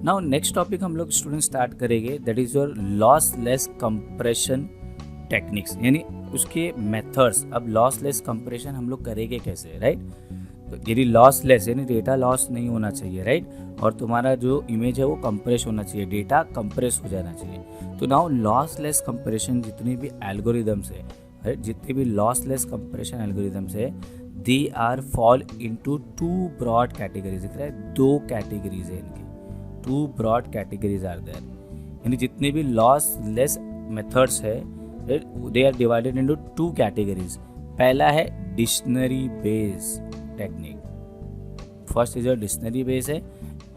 Now next topic हम लोग student start करेंगे, that is your lossless compression techniques, यानी उसके मेथड्स। अब लॉसलेस कंप्रेशन हम लोग करेंगे कैसे, राइट? तो यदि लॉसलेस यानी डेटा लॉस नहीं होना चाहिए, राइट, और तुम्हारा जो इमेज है वो कंप्रेस होना चाहिए, डेटा कंप्रेस हो जाना चाहिए। तो नाउ लॉसलेस कंप्रेशन जितनी भी एल्गोरिदम्स है, राइट, जितने भी लॉसलेस कंप्रेशन एल्गोरिदम्स है, they are fall into two broad categories. दिख रहा है, दो कैटेगरीज है इनकी, two broad categories are there. यानी जितने भी लॉसलेस मेथड्स है, they are divided into two categories. पहला है dictionary base technique, first is dictionary base है,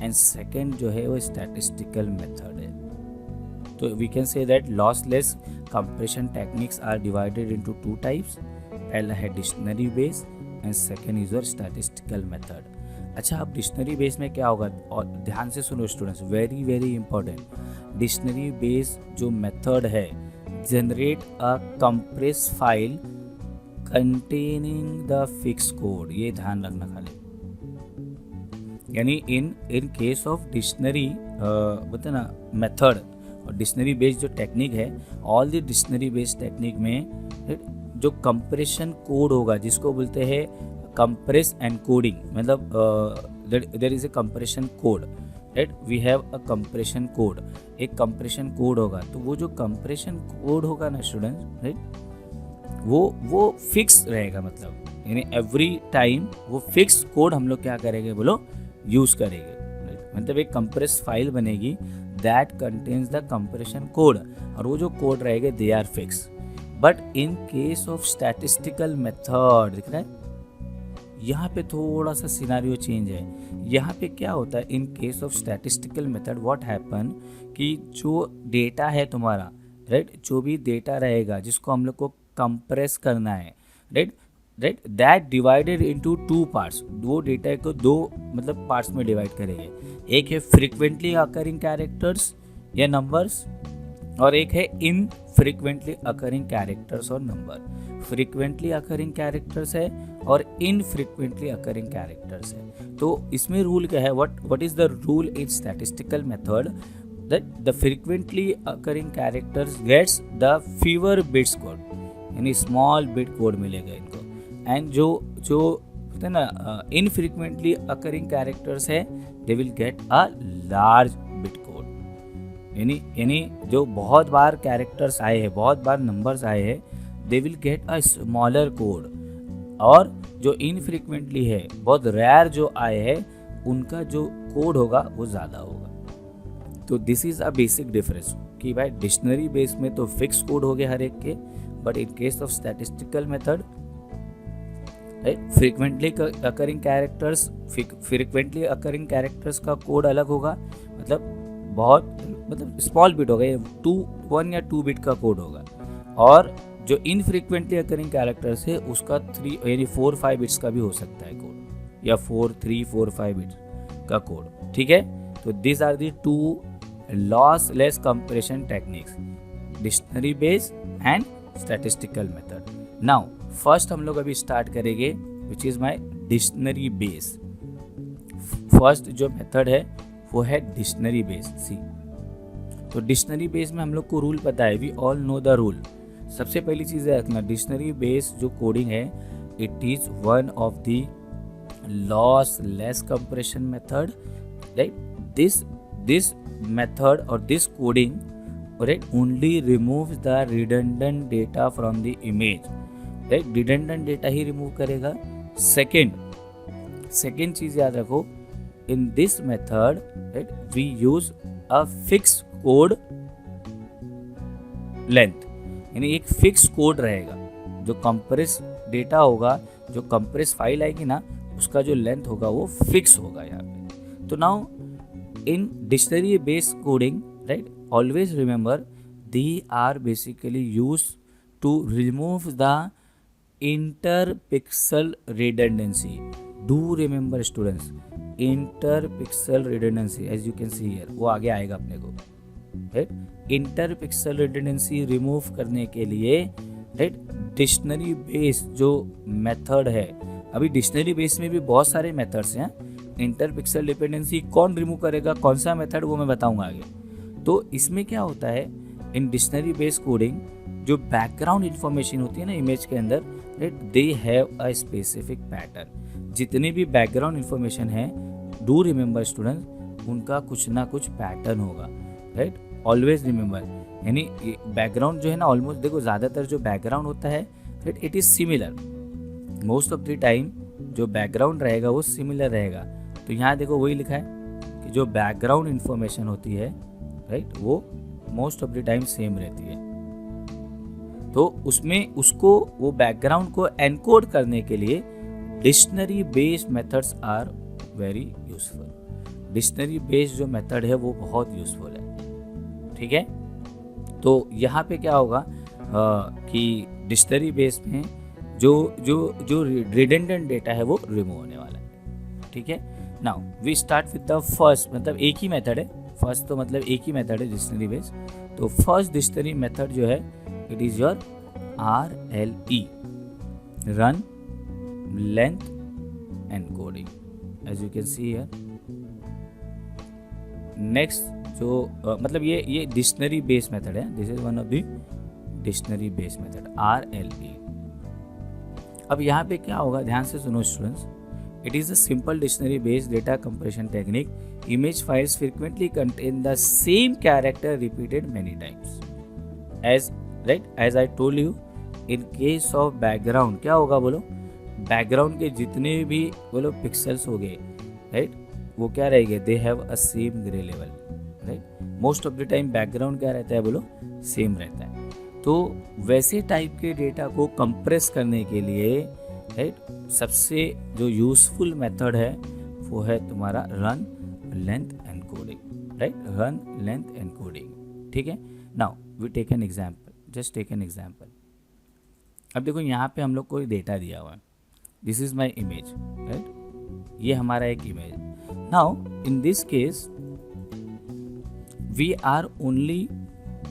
एंड सेकेंड जो है वो स्टैटिस्टिकल मेथड है। तो we can say that lossless compression techniques are divided into two types. पहला है dictionary base and second is your statistical method. अच्छा, अब डिक्शनरी बेस में क्या होगा, और ध्यान से सुनो students, very very important. Dictionary base जो मेथड है, generate a compress file containing the fix code. ये ध्यान रखना खाली, यानी इन केस ऑफ डिक्शनरी बोलते ना मेथड और डिक्शनरी बेस्ड जो टेक्निक है, all the dictionary based technique में जो कंप्रेशन कोड होगा, जिसको बोलते हैं कंप्रेस एंड कोडिंग, मतलब there is a compression code, right, we have a compression code. एक कंप्रेशन कोड होगा, तो वो जो कंप्रेशन कोड होगा ना स्टूडेंट्स, राइट, वो फिक्स रहेगा, मतलब यानी एवरी टाइम वो फिक्स कोड हम लोग क्या करेंगे बोलो, यूज करेंगे। मतलब एक कंप्रेस फाइल बनेगी that contains the compression code, और वो जो कोड रहेगा they are fix. But in case of statistical method, दिख रहा है, यहाँ पे थोड़ा सा सिनारियो चेंज है। यहाँ पे क्या होता है, इन case of statistical method what happen, कि जो डेटा है तुम्हारा, राइट, जो भी डेटा रहेगा जिसको हम लोग को कंप्रेस करना है, right, that divided into two parts. वो डेटा को दो मतलब पार्ट्स में डिवाइड करेंगे। एक है फ्रीक्वेंटली अकरिंग कैरेक्टर्स या नंबर्स, और एक है इनफ्रीक्वेंटली अकरिंग कैरेक्टर्स और नंबर। फ्रीक्वेंटली अकरिंग कैरेक्टर्स है और इनफ्रीक्वेंटली अकरिंग कैरेक्टर्स है। तो इसमें रूल क्या है, what is the rule in statistical method, that the frequently occurring characters gets the fewer bits code, यानी स्मॉल बिट कोड मिलेगा इनको, एंड जो होता है ना इनफ्रीक्वेंटली अकरिंग कैरेक्टर्स है, they will get a large bit code. यानी जो बहुत बार कैरेक्टर्स आए हैं, बहुत बार नंबर्स आए हैं, they will get a smaller code, और जो इनफ्रीक्वेंटली है, बहुत रेयर जो आए हैं, उनका जो कोड होगा वो ज़्यादा होगा। तो this is a basic difference, कि भाई डिक्शनरी बेस में तो फिक्स कोड हो गए हर एक के, but in case of statistical method, right, frequently occurring characters का कोड अलग होगा, मतलब स्मॉल बिट होगा, ये 1 या 2 बिट का कोड होगा, और जो इनफ्रीक्वेंटली अकरिंग कैरेक्टर्स है उसका 3 यानी 4-5 बिट्स का भी हो सकता है कोड, या 3-4-5 बिट्स का कोड, ठीक है। तो this are the two lossless compression techniques, dictionary base and statistical method. Now first हम लोग अभी स्टार्ट करेंगे which is my dictionary base. First जो मेथड है वो है डिक्शनरी बेस। सी, तो डिक्शनरी बेस में हम लोग को रूल पता है, we all know the rule. सबसे पहली चीज़ है रखना, डिक्शनरी बेस जो कोडिंग है, it is one of the lossless compression method, right. This method और this coding, right, only removes the redundant data from the image, right, redundant data he remove करेगा। second चीज याद रखो, in this method, right, we use a fixed code length, यानी एक fix code रहेगा, जो compress data होगा, जो कंप्रेस फाइल आएगी ना, उसका जो लेंथ होगा वो फिक्स होगा यहाँ पे। तो now in dictionary based coding, right, always remember they are basically used to remove the interpixel redundancy. Do remember students, interpixel redundancy, as you can see here, वो आगे आएगा अपने को, right? interpixel redundancy remove करने के लिए, right, dictionary base जो method है, अभी डिक्शनरी बेस में भी बहुत सारे मेथड्स हैं, इंटर पिक्सल डिपेंडेंसी कौन रिमूव करेगा, कौन सा मेथड, वो मैं बताऊंगा आगे। तो इसमें क्या होता है, इन डिक्शनरी बेस्ड कोडिंग जो बैकग्राउंड इन्फॉर्मेशन होती है ना इमेज के अंदर, right, they have a specific pattern. जितने भी बैकग्राउंड इन्फॉर्मेशन है, डू रिमेंबर स्टूडेंट्स, उनका कुछ ना कुछ पैटर्न होगा, राइट, ऑलवेज रिमेंबर। यानी बैकग्राउंड जो है ना, ऑलमोस्ट देखो ज़्यादातर जो बैकग्राउंड होता है, right, it is similar. Most of the time जो बैकग्राउंड रहेगा वो सिमिलर रहेगा। तो यहाँ देखो वही लिखा है कि जो बैकग्राउंड इन्फॉर्मेशन होती है, राइट, वो most of the time same रहती है। तो उसमें उसको, वो बैकग्राउंड को एनकोड करने के लिए dictionary based methods are very useful. Dictionary based जो मेथड है वो बहुत यूजफुल है, ठीक है। तो यहाँ पे क्या होगा कि डिक्शनरी बेस्ड में जो जो जो रिडंडेंट डेटा है वो रिमूव होने वाला है, ठीक है। Now we start with the first, मतलब एक ही मेथड है, फर्स्ट तो मतलब एक ही मेथड है डिक्शनरी बेस्ड। तो फर्स्ट डिक्शनरी मेथड जो है, it is your RLE, run length encoding, as you can see here. Next जो मतलब ये डिक्शनरी बेस्ड मेथड है, this is one of the dictionary based method RLE। अब यहाँ पे क्या होगा, ध्यान से सुनो students. It is a simple dictionary based data compression technique. Image files frequently contain the same character repeated many times, as I told you. In case of background क्या होगा बोलो, बैकग्राउंड के जितने भी बोलो पिक्सल्स हो गए, राइट, वो क्या रहेंगे, they have a same grey level, right. Most of the time background क्या रहता है बोलो, सेम रहता है। तो वैसे टाइप के डेटा को कंप्रेस करने के लिए, राइट, सबसे जो यूजफुल मेथड है वो है तुम्हारा run length encoding, right, run length encoding, ठीक है। Now we take an example, just take an example. अब देखो यहाँ पे हम लोग को डेटा दिया हुआ है, this is my image, right, ये हमारा एक image. Now in this case we are only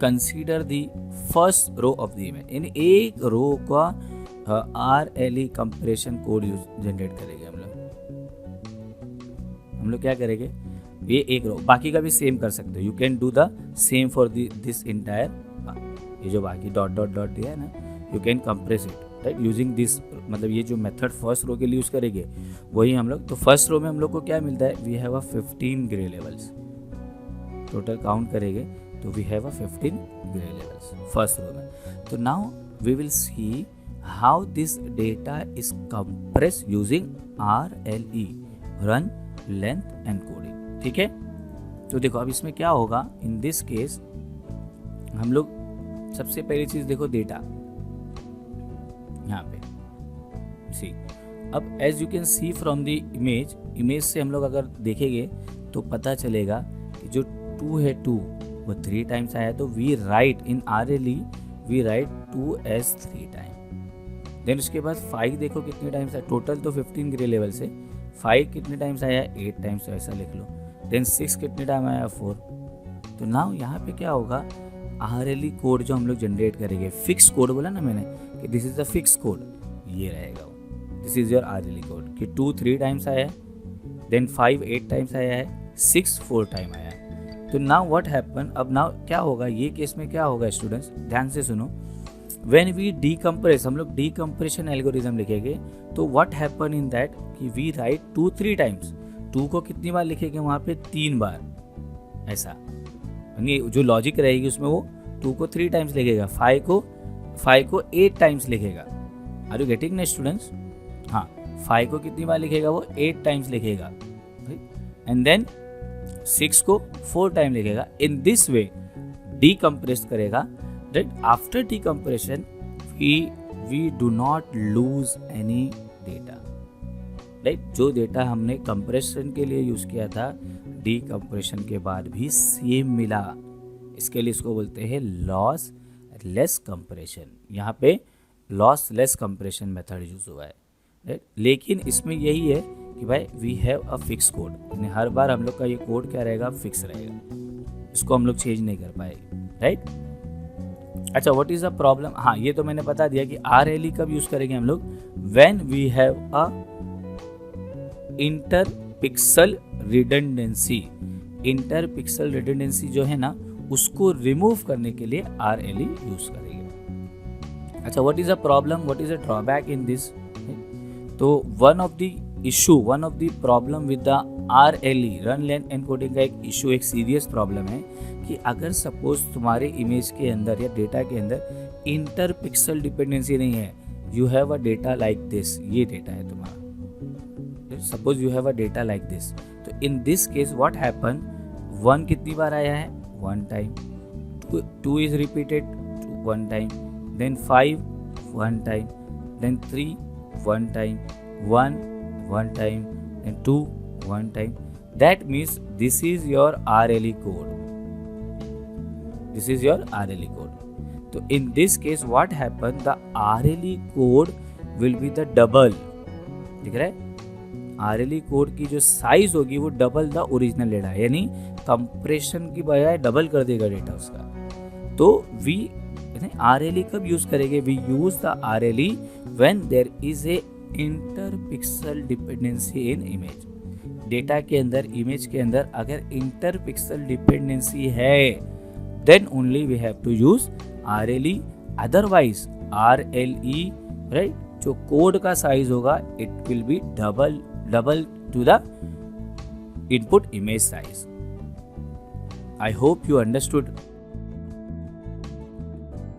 consider the first row of the image. In एक रो का RLE कंप्रेशन कोड जनरेट करेंगे हम लोग क्या करेंगे, ये एक रो, बाकी का भी सेम कर सकते हो। You can do the same for this entire, ये जो बाकी डॉट डॉट डॉट दिया है ना, you can compress it, right, using this. मतलब ये जो मेथड फर्स्ट रो के लिए यूज करेंगे वही हम लोग। तो फर्स्ट रो में हम लोग को क्या मिलता है, we have a 15 grey levels. Total count करेंगे तो we have a 15 grey levels first row में। तो now we will see how this data is compressed using RLE, run length encoding, ठीक है। तो देखो अब इसमें क्या होगा, इन दिस केस हम लोग सबसे पहली चीज देखो डेटा यहाँ पे सी। अब as you can see from the image से हम लोग अगर देखेंगे तो पता चलेगा कि जो 2 है 2 वो 3 टाइम्स आया। तो we write in RLE we write 2 as 3 time. Then उसके बाद 5 देखो कितने टाइम्स आया, टोटल तो 15 ग्रे लेवल से 5 कितने टाइम्स आया, 8 टाइम्स, तो ऐसा लिख लो। देन 6 कितने टाइम आया, 4। तो नाउ यहाँ पे क्या होगा, RLE कोड जो हम लोग जनरेट करेंगे, फिक्स कोड बोला ना मैंने कि this is a fix code, ये रहेगा वो, this is your RLE code कि 2 3 टाइम्स आया है, देन 5 8 टाइम्स आया है, 6 4 टाइम आया है। तो नाउ व्हाट हैपन, अब नाउ क्या होगा, ये केस में क्या होगा स्टूडेंट्स, ध्यान से सुनो। व्हेन वी डीकम्प्रेस, हम लोग डीकम्प्रेशन एल्गोरिज्म लिखेंगे, तो व्हाट हैपन इन दैट कि वी राइट 2 3 टाइम्स। 2 को कितनी बार लिखेंगे वहाँ पे, 3 बार, ऐसा। यानी जो लॉजिक रहेगी उसमें वो 2 को 3 टाइम्स लिखेगा, 5 को 8 टाइम्स लिखेगा। आर यू गेटिंग ना स्टूडेंट्स? हाँ, 5 को कितनी बार लिखेगा वो, 8 टाइम्स लिखेगा, एंड देन 6 को 4 टाइम लिखेगा। इन दिस वे डीकम्प्रेस करेगा, right. After decompression we do not lose any data, right. जो डेटा हमने कंप्रेशन के लिए यूज किया था, डीकम्प्रेशन के बाद भी सेम मिला। इसके लिए इसको बोलते हैं लॉस लेस कंप्रेशन। यहाँ पे lossless compression method use हुआ है, राइट। लेकिन इसमें यही है कि भाई we have a fix code, यानी हर बार हम लोग का ये कोड क्या रहेगा, फिक्स रहेगा, इसको हम लोग चेंज नहीं कर पाएंगे, राइट। अच्छा, व्हाट इज द प्रॉब्लम, हाँ ये तो मैंने बता दिया कि RLE कब यूज करेंगे हम लोग, when we have a inter pixel redundancy, inter pixel redundancy जो है ना उसको रिमूव करने के लिए RLE यूज करेंगे। अच्छा, what is a problem, what is a drawback in this? तो one of the problem with the RLE, run length encoding का एक इशू, एक सीरियस प्रॉब्लम है कि अगर सपोज तुम्हारे इमेज के अंदर या डेटा के अंदर इंटर पिक्सल डिपेंडेंसी नहीं है, you have a data like this, ये डेटा है तुम्हारा, suppose you have a data like this, तो in this case what happen, 1 कितनी बार आया है, 1 time, 2 is repeated 1 time, then 5 1 time, then 3 1 time, 1 time, then 2 1 time. That means this is your RLE code. This is your RLE code. So in this case what happen, the RLE code will be the double. दिख रहा है? RLE code की जो size होगी वो double the original data, यानी compression की बजाय डबल कर देगा डेटा उसका। तो वी RLE कब यूज करेंगे? We use the RLE when there is a interpixel dependency in image. Data के अंदर, इमेज के अंदर अगर इंटरपिक्सल डिपेंडेंसी है then only we have to use RLE, otherwise RLE right, जो कोड का साइज होगा it will be double to the input image size. I hope you understood